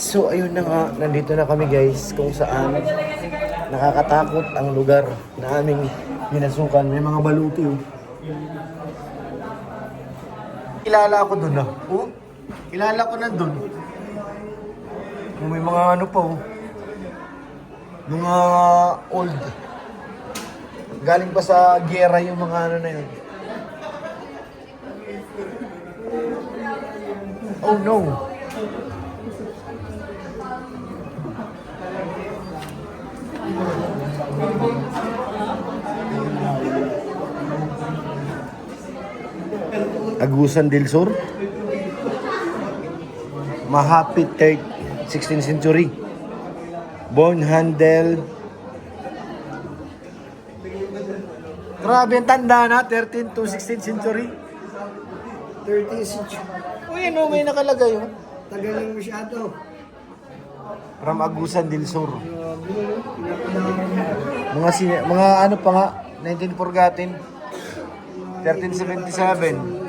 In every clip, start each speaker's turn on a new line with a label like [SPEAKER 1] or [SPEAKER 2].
[SPEAKER 1] So ayun na nga, nandito na kami guys kung saan nakakatakot ang lugar na aming pinasukan. May mga baluti oh. Kilala ako dun ah. Oh, kilala ko na dun. Oh, may mga ano pa oh. Mga old. Galing pa sa giyera yung mga ano na yun. Oh no. Agusan del Sur. Mahapit 16th century. Bone handle. Grabe ang tanda na, 13th to 16th century.
[SPEAKER 2] 30th century.
[SPEAKER 1] Uy, ano, may nakalagay yun.
[SPEAKER 2] Tagal lang masyado.
[SPEAKER 1] From Agusan del Sur. Mga ano pa nga, 19 forgotten. 1377.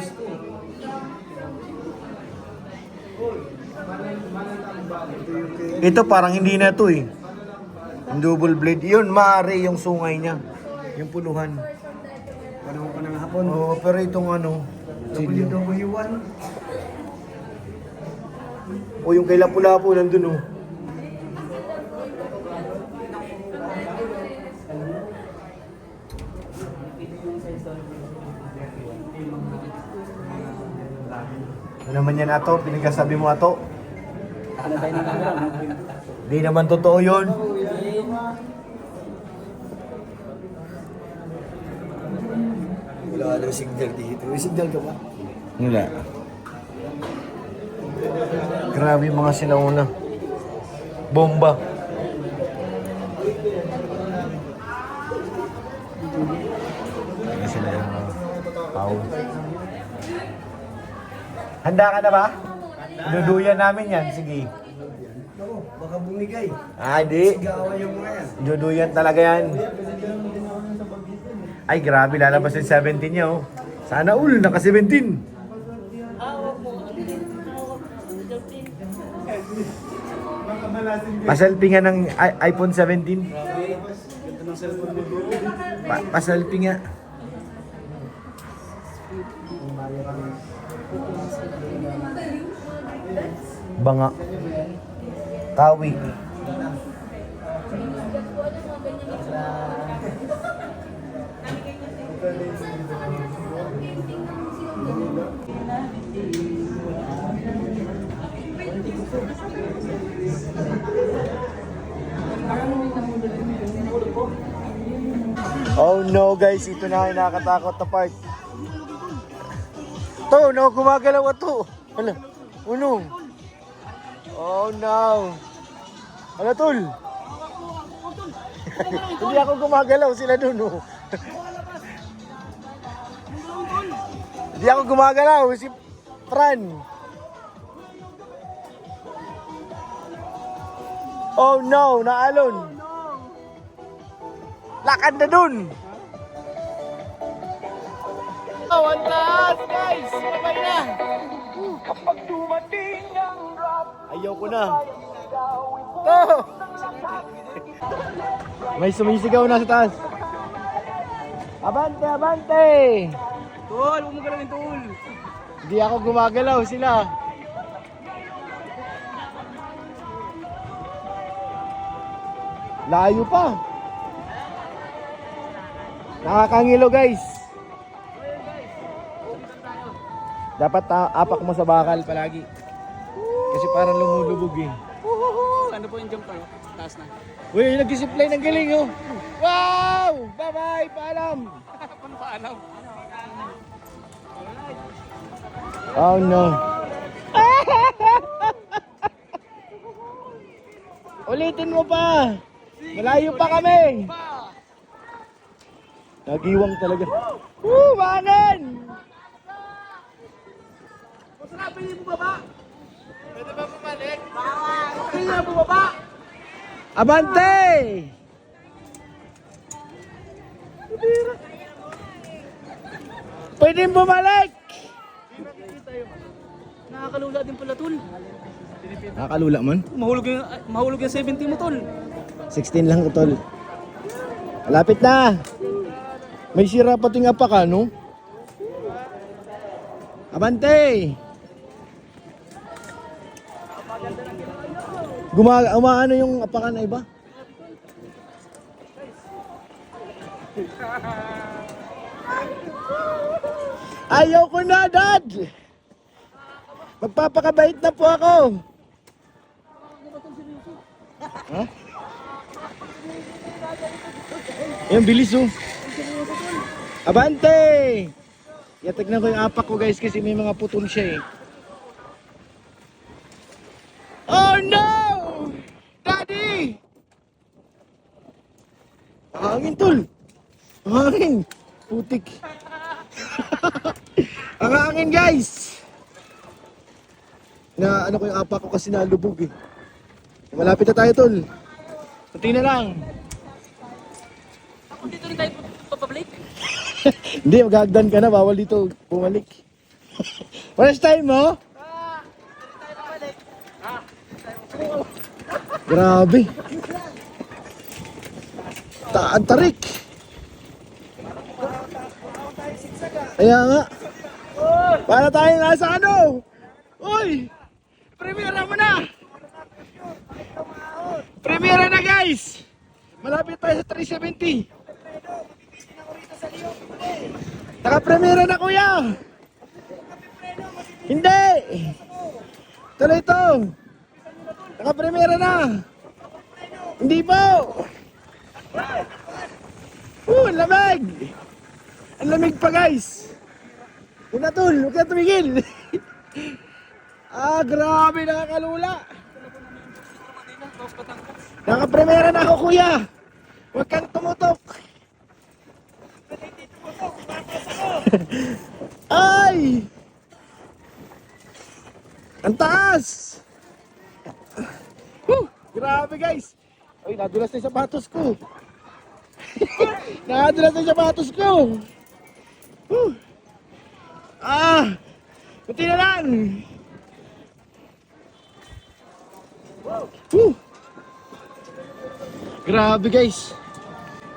[SPEAKER 1] Ito parang hindi na to eh. Yung double blade. Yun, maaari yung sungay niya. Yung puluhan.
[SPEAKER 2] Panahon pa ng hapon.
[SPEAKER 1] Oo, pero itong ano,
[SPEAKER 2] WW1.
[SPEAKER 1] o yung kay Lapu-Lapu nandun oh. Ano naman yan ato? Pinagkasabi mo ato? Di naman totoo yun.
[SPEAKER 2] Wala daw signal dito. May signal ka ba?
[SPEAKER 1] Wala. Grabe yung mga sinauna. Bomba. Ayan sila yung pao. Handa ka na ba? Duduyan namin yan. Sige.
[SPEAKER 2] Ako, baka bumigay.
[SPEAKER 1] Ah, di.
[SPEAKER 2] Sigawan yung mga yan.
[SPEAKER 1] Duduyan talaga yan. Ay, grabe. Lalabas yung 17 niya, oh. Sana all, naka 17. Paselfie nga ng iPhone 17. Paselfie nga. Banga. Kawi. Oh no guys, ito na yung nakakatakot na part. To, no, gumagalaw ito. Hala, uno. Oh no. Hala, tol. Hindi ako gumagalaw, sila dun, oh. Hindi ako gumagalaw, si Fran. Oh no, naalon. Lakad na dun! Oh, ang taas, guys! Sabay na! Kapag dumating ang rap, ayaw ko na. Oh! May sumisigaw na sa taas. Abante, abante!
[SPEAKER 2] Tol, huwag mo galawin, tol.
[SPEAKER 1] Hindi ako gumagalaw, sila. Layo pa. Nakakangilo guys. Dapat apak mo sa bakal palagi. Kasi parang lumulubog eh.
[SPEAKER 2] Ano po yung jump tayo? Taas na.
[SPEAKER 1] Uy, nag-display ng galing oh. Wow! Bye-bye! Paalam!
[SPEAKER 2] Paano paalam?
[SPEAKER 1] Oh no. Ulitin mo pa. Malayo pa kami. Nagiwang talaga. Manan!
[SPEAKER 2] Kung saan pili mo baba? Pwede ba bumalik? Pili mo baba?
[SPEAKER 1] Abante! Pwede bumalik!
[SPEAKER 2] Na Nakakalula din pala, tol.
[SPEAKER 3] Nakakalula man.
[SPEAKER 2] Mahulog yung 70 mo, tol.
[SPEAKER 3] 16 lang tol. Malapit na. May sira pati nga pa ka, no? Abante! Umaano yung apakan na iba? Ayaw ko na, Dad! Magpapakabait na po ako. Ha? Ayan, bilis oh. Abante! Tignan ko yung apak ko guys kasi may mga putol siya eh. Oh no! Daddy! Hangin tol! Hangin! Putik! Ang hangin guys! Na ano ko yung apak ko kasi nalubog eh. Malapit na tayo tol. Kunti na lang.
[SPEAKER 2] Ako dito rin tayo papabalik.
[SPEAKER 3] Hindi, maghahagdan ka na. Bawal dito bumalik. First time mo? Grabe. Ang tarik. Kaya nga. Para tayo nasa ano? Uy! Premiera mo na! Premiera na guys! Malapit tayo sa 370. Naka-premiera na kuya! Hindi! Tuloy ito! Naka-premiera na! Hindi po! Ang lamig! Ang lamig pa guys! Huwag na tol! Huwag na tumigil! Grabe nakakalula! Naka-premiera na ako kuya! Huwag kang tumutok! Ay! Ang taas! Grabe guys! Ay, nadulas na yung sapatos ko! Nadulas na yung sapatos ko! Kunti na lang! Grabe guys!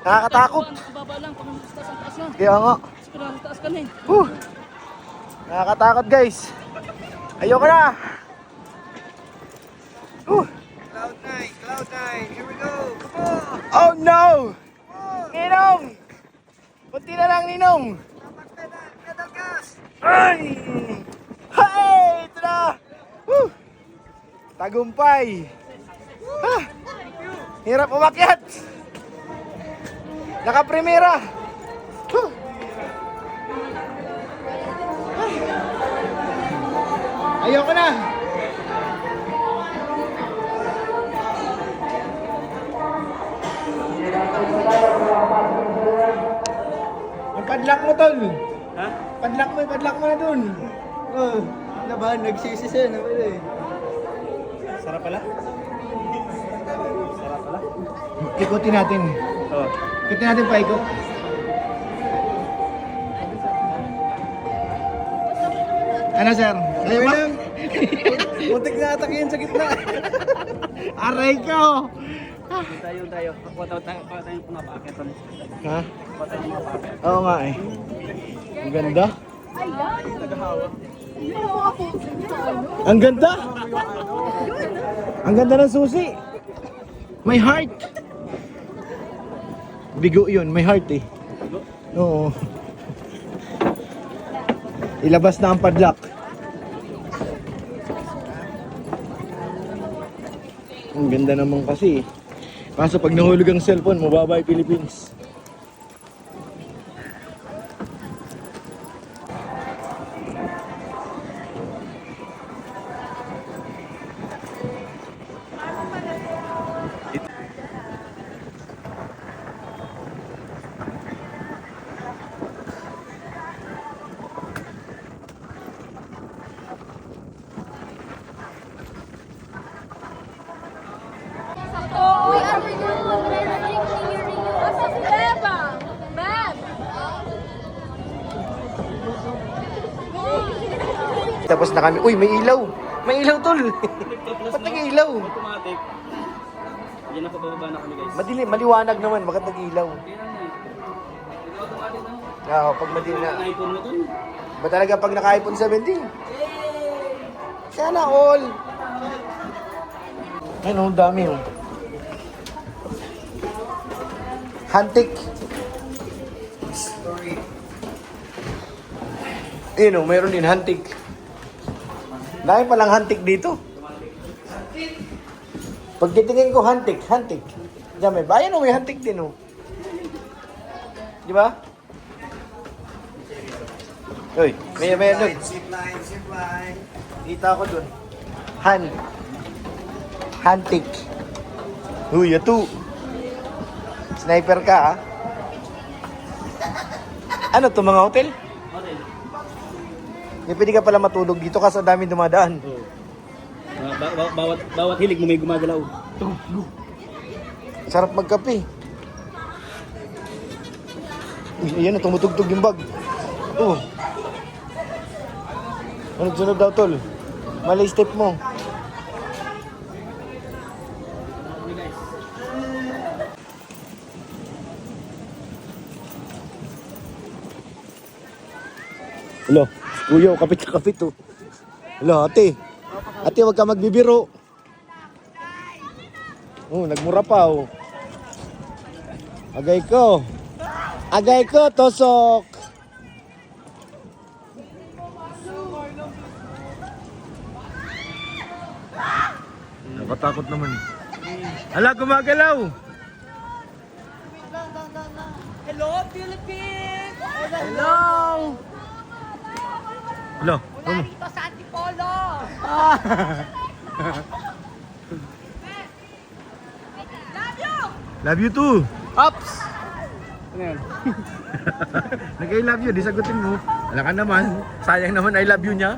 [SPEAKER 3] Nakakatakot!
[SPEAKER 2] Baba lang, pang-taas ang taas na.
[SPEAKER 3] Kaya nga!
[SPEAKER 2] Sigurado taas ka na eh.
[SPEAKER 3] Nakakatakot guys! Ayoko na!
[SPEAKER 1] Cloud9, here we go! Come on!
[SPEAKER 3] Oh no! Ninong! Kunti na lang Ninong!
[SPEAKER 1] Pedal gas!
[SPEAKER 3] Ay! Hey! Ito na! Woo! Tagumpay! Hirap umakyat! Naka-primera! Ayoko na! Yung padlock mo tol!
[SPEAKER 2] Ha?
[SPEAKER 3] Padlock mo na dun!
[SPEAKER 1] Nabahan, nagsisi siya na pala eh.
[SPEAKER 2] Sarap pala? Sarap pala?
[SPEAKER 3] Ikutin natin.
[SPEAKER 2] Oo.
[SPEAKER 3] Ikutin natin pa ikot. Ano sir? Ayaw ba?
[SPEAKER 1] Muntik na atak yun sa gitna.
[SPEAKER 3] Aray ko!
[SPEAKER 2] Tayo. Kuha tayo pumapakit.
[SPEAKER 3] Ha?
[SPEAKER 2] Kuha tayo pumapakit.
[SPEAKER 3] Oo nga eh. Ang ganda. Ang ganda! Ang ganda ng susi! May heart! Bigo yun, may heart eh. Oo. Ilabas na ang padlock. Ang ganda naman kasi. Kaso pag nahulog ang cellphone, mababa yung Philippines.
[SPEAKER 4] We are renewing the
[SPEAKER 1] Tapos na kami. Uy, may ilaw. May ilaw, tol. Ba't nag-ilaw?
[SPEAKER 2] Automatic. Yan na pababa na kami guys.
[SPEAKER 1] Maliwanag naman. Bakit nag-ilaw?
[SPEAKER 2] Automatic na.
[SPEAKER 1] Oo, pag madilim na.
[SPEAKER 2] iPhone mo tol.
[SPEAKER 1] Ba talaga pag naka-iPhone 17? Sana all. Ano, ang dami oh. Hantik. Ayun oh, mayroon din hantik. Dahil palang hantik dito. Pag titingin ko hantik. Diyan may bayan o may hantik din oh. Di ba? Uy, may doon.
[SPEAKER 3] Zipline.
[SPEAKER 1] Kita ko doon. Hantik. Uy, ito. Sniper ka, ha? Ano to, mga hotel?
[SPEAKER 2] Hotel.
[SPEAKER 1] Hindi pwede ka pala matulog dito kasi ang daming dumadaan.
[SPEAKER 2] Oo. Bawat hilig mo may gumagalaw.
[SPEAKER 1] Sarap magkape. Uy, ayan, tumutugtog yung bag. Oh. Ano sunod daw, tol? Mali step mo. Hello, kuya, kapit na kapit oh. Hello, ate. Ate, wag ka magbibiro. Oh, nagmura pa oh. Agay ko. Tosok. Nakatakot naman eh. Hala, gumagalaw.
[SPEAKER 4] Hello, Philippines!
[SPEAKER 1] Hello. Hello.
[SPEAKER 4] Mula rito sa Antipolo! Love you!
[SPEAKER 1] Love you too.
[SPEAKER 2] Ops! Ano yan?
[SPEAKER 1] Nag-I love you, di sagutin mo. Wala ka naman. Sayang naman I love you niya.